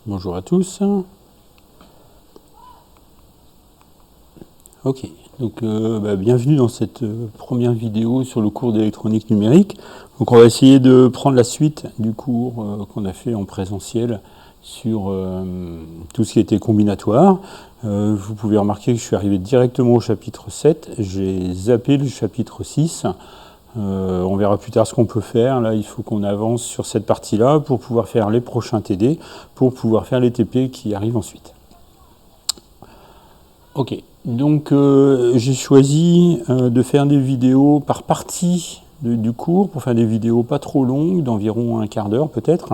Bonjour à tous. Ok, donc bienvenue dans cette première vidéo sur le cours d'électronique numérique. Donc on va essayer de prendre la suite du cours qu'on a fait en présentiel sur tout ce qui était combinatoire. Vous pouvez remarquer que je suis arrivé directement au chapitre 7, j'ai zappé le chapitre 6. On verra plus tard ce qu'on peut faire. Là, il faut qu'on avance sur cette partie-là pour pouvoir faire les prochains TD, pour pouvoir faire les TP qui arrivent ensuite. Ok, donc j'ai choisi de faire des vidéos par partie du cours, pour faire des vidéos pas trop longues, d'environ un quart d'heure peut-être,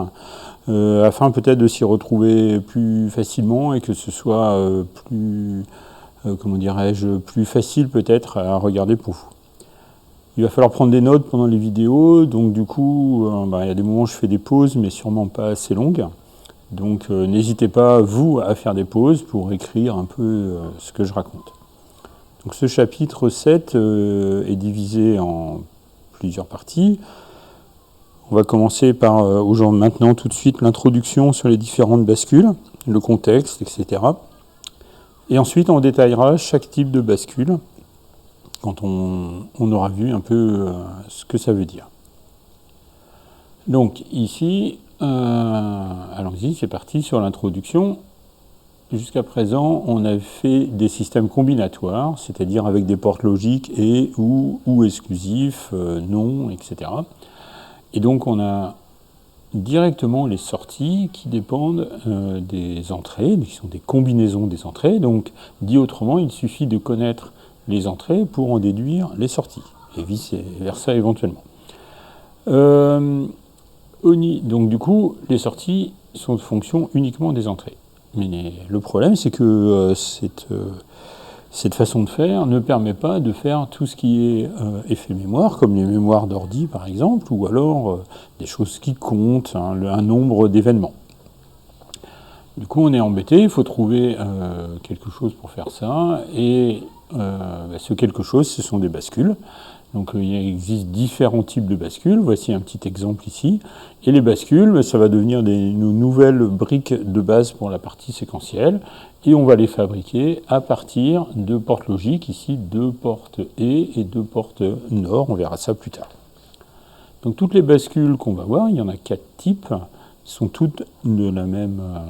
afin peut-être de s'y retrouver plus facilement et que ce soit plus, comment dirais-je, plus facile peut-être à regarder pour vous. Il va falloir prendre des notes pendant les vidéos, donc du coup, il y a des moments où je fais des pauses, mais sûrement pas assez longues. Donc n'hésitez pas, vous, à faire des pauses pour écrire un peu ce que je raconte. Donc ce chapitre 7 est divisé en plusieurs parties. On va commencer par, maintenant tout de suite, l'introduction sur les différentes bascules, le contexte, etc. Et ensuite, on détaillera chaque type de bascule, quand on aura vu un peu ce que ça veut dire. Donc ici, allons-y, c'est parti sur l'introduction. Jusqu'à présent, on a fait des systèmes combinatoires, c'est-à-dire avec des portes logiques et ou exclusifs, non, etc. Et donc on a directement les sorties qui dépendent des entrées, qui sont des combinaisons des entrées. Donc, dit autrement, il suffit de connaître les entrées pour en déduire les sorties, et vice-versa éventuellement. Donc du coup, les sorties sont de fonction uniquement des entrées. Mais le problème, c'est que cette façon de faire ne permet pas de faire tout ce qui est effet mémoire, comme les mémoires d'ordi par exemple, ou alors des choses qui comptent, un nombre d'événements. Du coup, on est embêté, il faut trouver quelque chose pour faire ça, et ce quelque chose, ce sont des bascules. Donc il existe différents types de bascules, voici un petit exemple ici. Et les bascules, ça va devenir nos nouvelles briques de base pour la partie séquentielle, et on va les fabriquer à partir de portes logiques, ici 2 portes E et 2 portes NOR, on verra ça plus tard. Donc toutes les bascules qu'on va voir, il y en a 4 types, sont toutes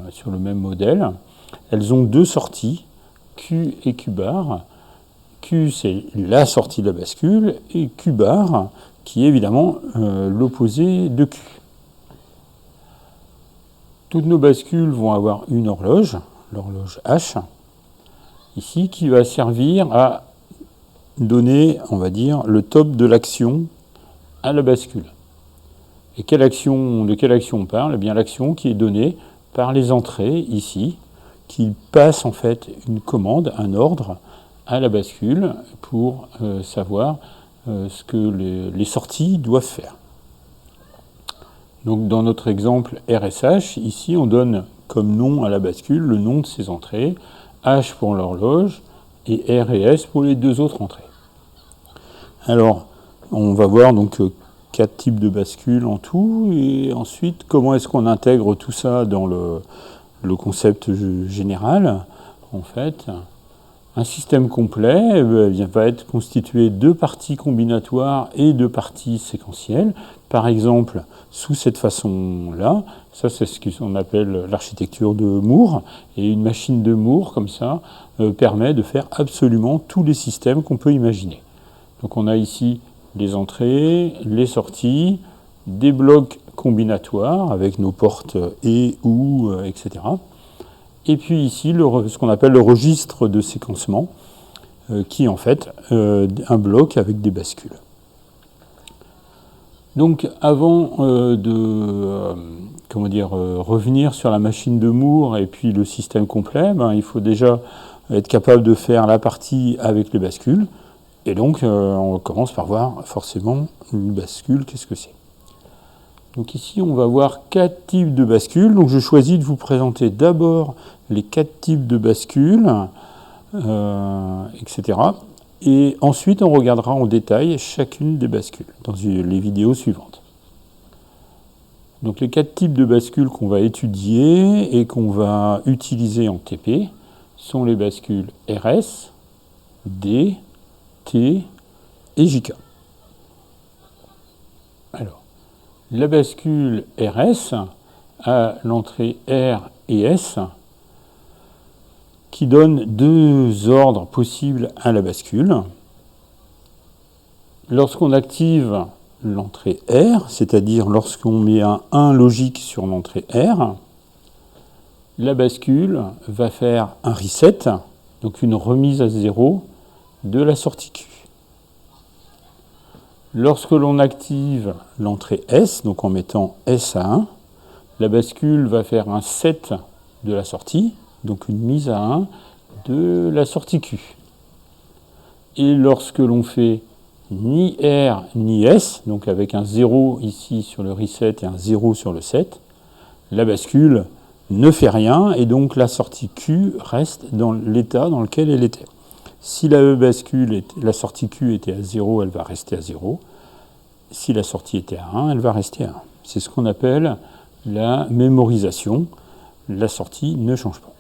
sur le même modèle. Elles ont 2 sorties, Q et Q bar. Q, c'est la sortie de la bascule, et Q bar, qui est évidemment l'opposé de Q. Toutes nos bascules vont avoir une horloge, l'horloge H, ici, qui va servir à donner, on va dire, le top de l'action à la bascule. Et de quelle action on parle? Eh bien, l'action qui est donnée par les entrées, ici, qui passe en fait une commande, un ordre, à la bascule pour savoir ce que les sorties doivent faire. Donc dans notre exemple RSH, ici on donne comme nom à la bascule le nom de ses entrées, H pour l'horloge et R et S pour les 2 autres entrées. Alors on va voir donc 4 types de bascules en tout, et ensuite comment est-ce qu'on intègre tout ça dans le concept général. En fait, un système complet va être constitué de parties combinatoires et de parties séquentielles. Par exemple, sous cette façon-là, ça c'est ce qu'on appelle l'architecture de Moore, et une machine de Moore, comme ça, permet de faire absolument tous les systèmes qu'on peut imaginer. Donc on a ici les entrées, les sorties, des blocs combinatoires avec nos portes et ou, etc. Et puis ici, ce qu'on appelle le registre de séquencement, qui est en fait un bloc avec des bascules. Donc avant revenir sur la machine de Moore et puis le système complet, il faut déjà être capable de faire la partie avec les bascules. Et donc on commence par voir forcément une bascule, qu'est-ce que c'est. Donc ici, on va voir 4 types de bascules. Donc je choisis de vous présenter d'abord les 4 types de bascules, etc. Et ensuite, on regardera en détail chacune des bascules dans les vidéos suivantes. Donc les 4 types de bascules qu'on va étudier et qu'on va utiliser en TP sont les bascules RS, D, T et JK. Alors, la bascule RS a l'entrée R et S qui donnent 2 ordres possibles à la bascule. Lorsqu'on active l'entrée R, c'est-à-dire lorsqu'on met un 1 logique sur l'entrée R, la bascule va faire un reset, donc une remise à 0 de la sortie Q. Lorsque l'on active l'entrée S, donc en mettant S à 1, la bascule va faire un set de la sortie, donc une mise à 1 de la sortie Q. Et lorsque l'on fait ni R ni S, donc avec un 0 ici sur le reset et un 0 sur le set, la bascule ne fait rien et donc la sortie Q reste dans l'état dans lequel elle était. Si la bascule, la sortie Q était à 0, elle va rester à 0. Si la sortie était à 1, elle va rester à 1. C'est ce qu'on appelle la mémorisation. La sortie ne change pas.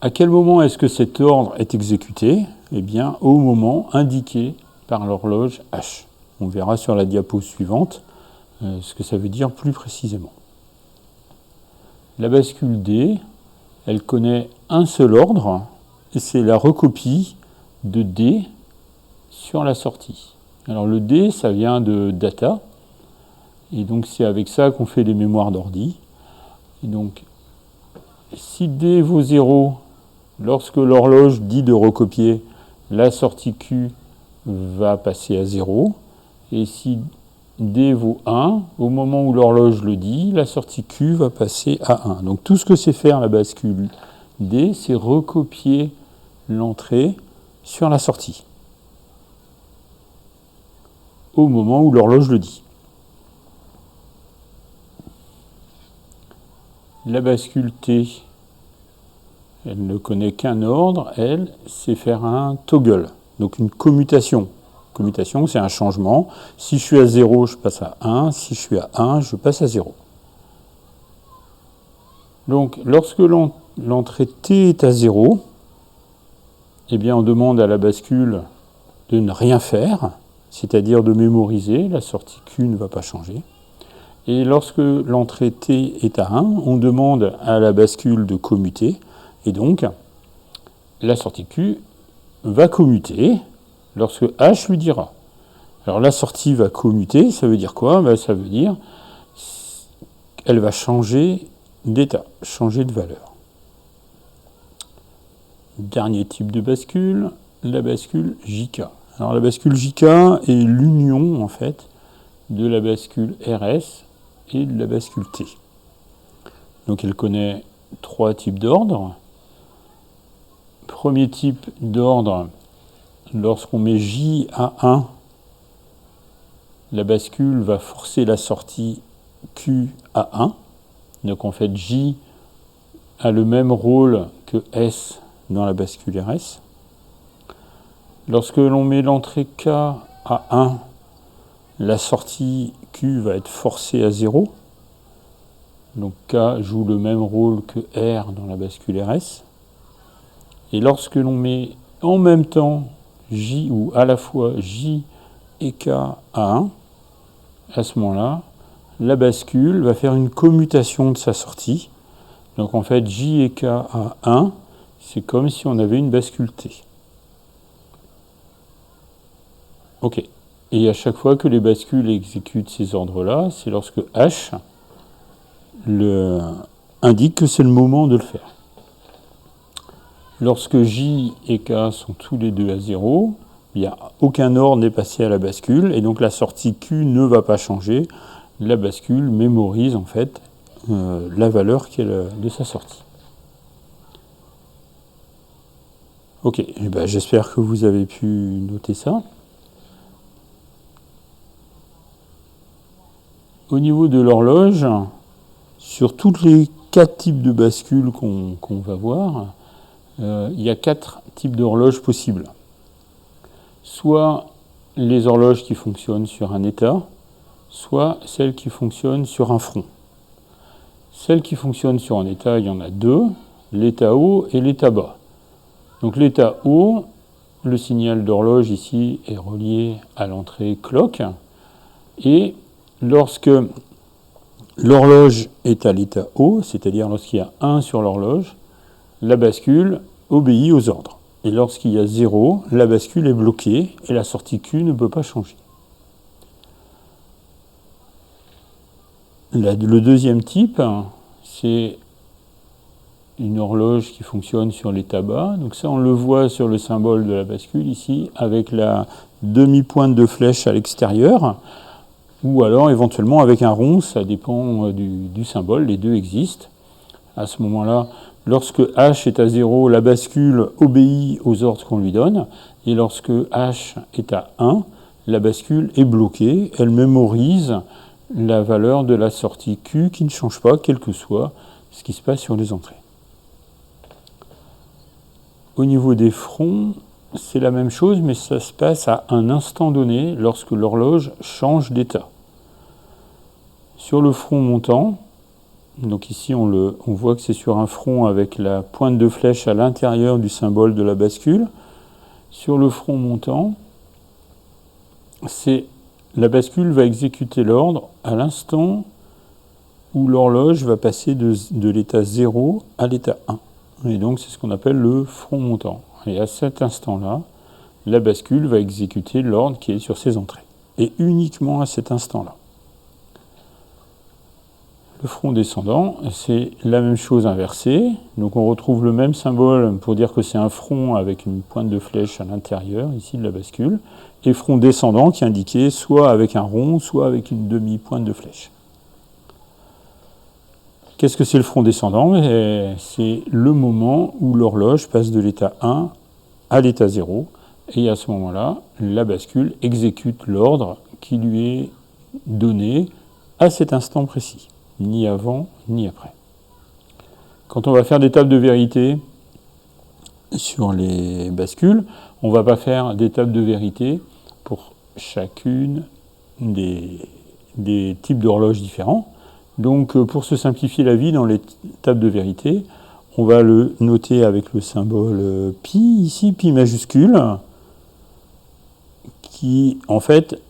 À quel moment est-ce que cet ordre est exécuté? Eh bien, au moment indiqué par l'horloge H. On verra sur la diapo suivante ce que ça veut dire plus précisément. La bascule D, elle connaît un seul ordre, et c'est la recopie de D sur la sortie. Alors le D, ça vient de data, et donc c'est avec ça qu'on fait les mémoires d'ordi. Et donc, si D vaut 0, lorsque l'horloge dit de recopier, la sortie Q va passer à 0. Et si D vaut 1, au moment où l'horloge le dit, la sortie Q va passer à 1. Donc tout ce que sait faire la bascule D, c'est recopier l'entrée sur la sortie, au moment où l'horloge le dit. La bascule T, elle ne connaît qu'un ordre, elle, c'est faire un toggle, donc une commutation. Commutation, c'est un changement. Si je suis à 0, je passe à 1. Si je suis à 1, je passe à 0. Donc, lorsque l'entrée T est à 0, eh bien, on demande à la bascule de ne rien faire, c'est-à-dire de mémoriser. La sortie Q ne va pas changer. Et lorsque l'entrée T est à 1, on demande à la bascule de commuter. Et donc, la sortie Q va commuter lorsque H lui dira. Alors la sortie va commuter, ça veut dire quoi? Ça veut dire qu'elle va changer d'état, changer de valeur. Dernier type de bascule, la bascule JK. Alors la bascule JK est l'union en fait de la bascule RS et de la bascule T. Donc elle connaît 3 types d'ordre. Premier type d'ordre, lorsqu'on met J à 1, la bascule va forcer la sortie Q à 1. Donc en fait, J a le même rôle que S dans la bascule RS. Lorsque l'on met l'entrée K à 1, la sortie Q va être forcée à 0. Donc K joue le même rôle que R dans la bascule RS. Et lorsque l'on met en même temps J ou à la fois J et K à 1, à ce moment-là, la bascule va faire une commutation de sa sortie. Donc en fait, J et K à 1, c'est comme si on avait une bascule T. OK. Et à chaque fois que les bascules exécutent ces ordres-là, c'est lorsque H indique que c'est le moment de le faire. Lorsque J et K sont tous les deux à 0, il n'y a aucun ordre n'est passé à la bascule, et donc la sortie Q ne va pas changer. La bascule mémorise en fait la valeur de sa sortie. Ok, j'espère que vous avez pu noter ça. Au niveau de l'horloge, sur tous les 4 types de bascules qu'on va voir, il y a 4 types d'horloges possibles. Soit les horloges qui fonctionnent sur un état, soit celle qui fonctionne sur un front. Celle qui fonctionne sur un état, il y en a deux, l'état haut et l'état bas. Donc l'état haut, le signal d'horloge ici est relié à l'entrée clock, et lorsque l'horloge est à l'état haut, c'est-à-dire lorsqu'il y a 1 sur l'horloge, la bascule obéit aux ordres. Et lorsqu'il y a 0, la bascule est bloquée et la sortie Q ne peut pas changer. Le deuxième type, c'est une horloge qui fonctionne sur l'état bas. Donc ça, on le voit sur le symbole de la bascule ici, avec la demi-pointe de flèche à l'extérieur, ou alors éventuellement avec un rond, ça dépend du symbole, les deux existent. À ce moment-là, lorsque H est à 0, la bascule obéit aux ordres qu'on lui donne, et lorsque H est à 1, la bascule est bloquée, elle mémorise la valeur de la sortie Q qui ne change pas, quel que soit ce qui se passe sur les entrées. Au niveau des fronts, c'est la même chose, mais ça se passe à un instant donné lorsque l'horloge change d'état. Sur le front montant, donc ici on voit que c'est sur un front avec la pointe de flèche à l'intérieur du symbole de la bascule. Sur le front montant, la bascule va exécuter l'ordre à l'instant où l'horloge va passer de l'état 0 à l'état 1. Et donc c'est ce qu'on appelle le front montant. Et à cet instant-là, la bascule va exécuter l'ordre qui est sur ses entrées. Et uniquement à cet instant-là. Le front descendant, c'est la même chose inversée. Donc on retrouve le même symbole pour dire que c'est un front avec une pointe de flèche à l'intérieur, ici de la bascule, et front descendant qui est indiqué soit avec un rond, soit avec une demi-pointe de flèche. Qu'est-ce que c'est le front descendant? C'est le moment où l'horloge passe de l'état 1 à l'état 0, et à ce moment-là, la bascule exécute l'ordre qui lui est donné à cet instant précis. Ni avant, ni après. Quand on va faire des tables de vérité sur les bascules, on ne va pas faire des tables de vérité pour chacune des types d'horloges différents. Donc pour se simplifier la vie dans les tables de vérité, on va le noter avec le symbole pi, ici, pi majuscule, qui en fait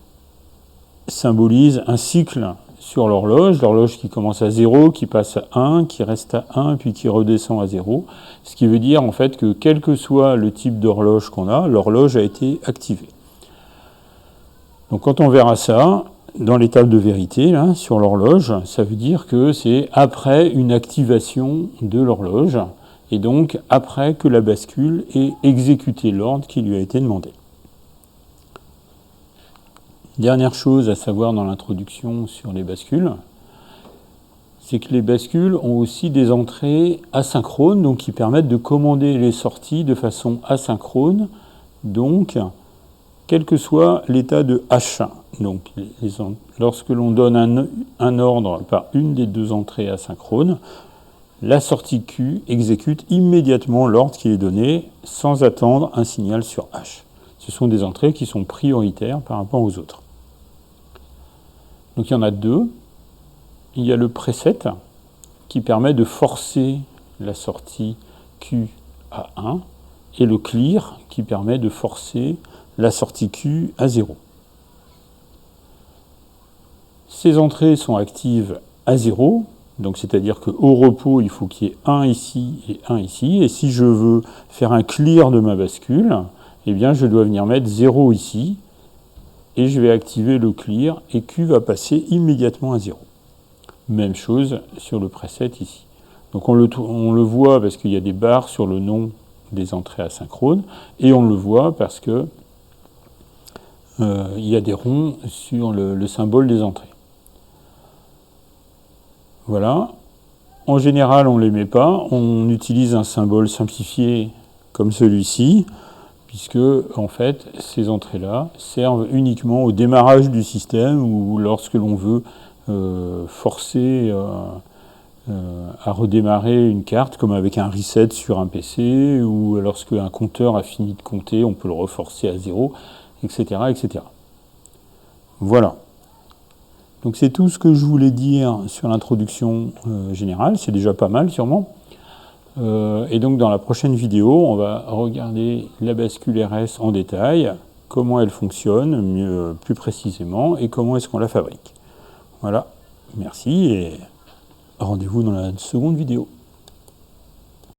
symbolise un cycle sur l'horloge qui commence à 0, qui passe à 1, qui reste à 1, puis qui redescend à 0. Ce qui veut dire en fait que quel que soit le type d'horloge qu'on a, l'horloge a été activée. Donc quand on verra ça, dans les tables de vérité, là, sur l'horloge, ça veut dire que c'est après une activation de l'horloge, et donc après que la bascule ait exécuté l'ordre qui lui a été demandé. Dernière chose à savoir dans l'introduction sur les bascules, c'est que les bascules ont aussi des entrées asynchrones, donc qui permettent de commander les sorties de façon asynchrone, donc quel que soit l'état de H. Donc lorsque l'on donne un ordre par une des deux entrées asynchrones, la sortie Q exécute immédiatement l'ordre qui est donné sans attendre un signal sur H. Ce sont des entrées qui sont prioritaires par rapport aux autres. Donc il y en a deux. Il y a le preset qui permet de forcer la sortie Q à 1 et le clear qui permet de forcer la sortie Q à 0. Ces entrées sont actives à 0, donc c'est-à-dire qu'au repos, il faut qu'il y ait 1 ici et 1 ici. Et si je veux faire un clear de ma bascule, eh bien je dois venir mettre 0 ici, et je vais activer le clear, et Q va passer immédiatement à 0. Même chose sur le preset ici. Donc on le voit parce qu'il y a des barres sur le nom des entrées asynchrones, et on le voit parce que il y a des ronds sur le symbole des entrées. Voilà. En général, on ne les met pas. On utilise un symbole simplifié comme celui-ci, puisque, en fait, ces entrées-là servent uniquement au démarrage du système ou lorsque l'on veut forcer à redémarrer une carte, comme avec un reset sur un PC, ou lorsque un compteur a fini de compter, on peut le reforcer à 0, etc., etc. Voilà. Donc c'est tout ce que je voulais dire sur l'introduction générale, c'est déjà pas mal sûrement. Et donc dans la prochaine vidéo, on va regarder la bascule RS en détail, comment elle fonctionne plus précisément et comment est-ce qu'on la fabrique. Voilà, merci et rendez-vous dans la seconde vidéo.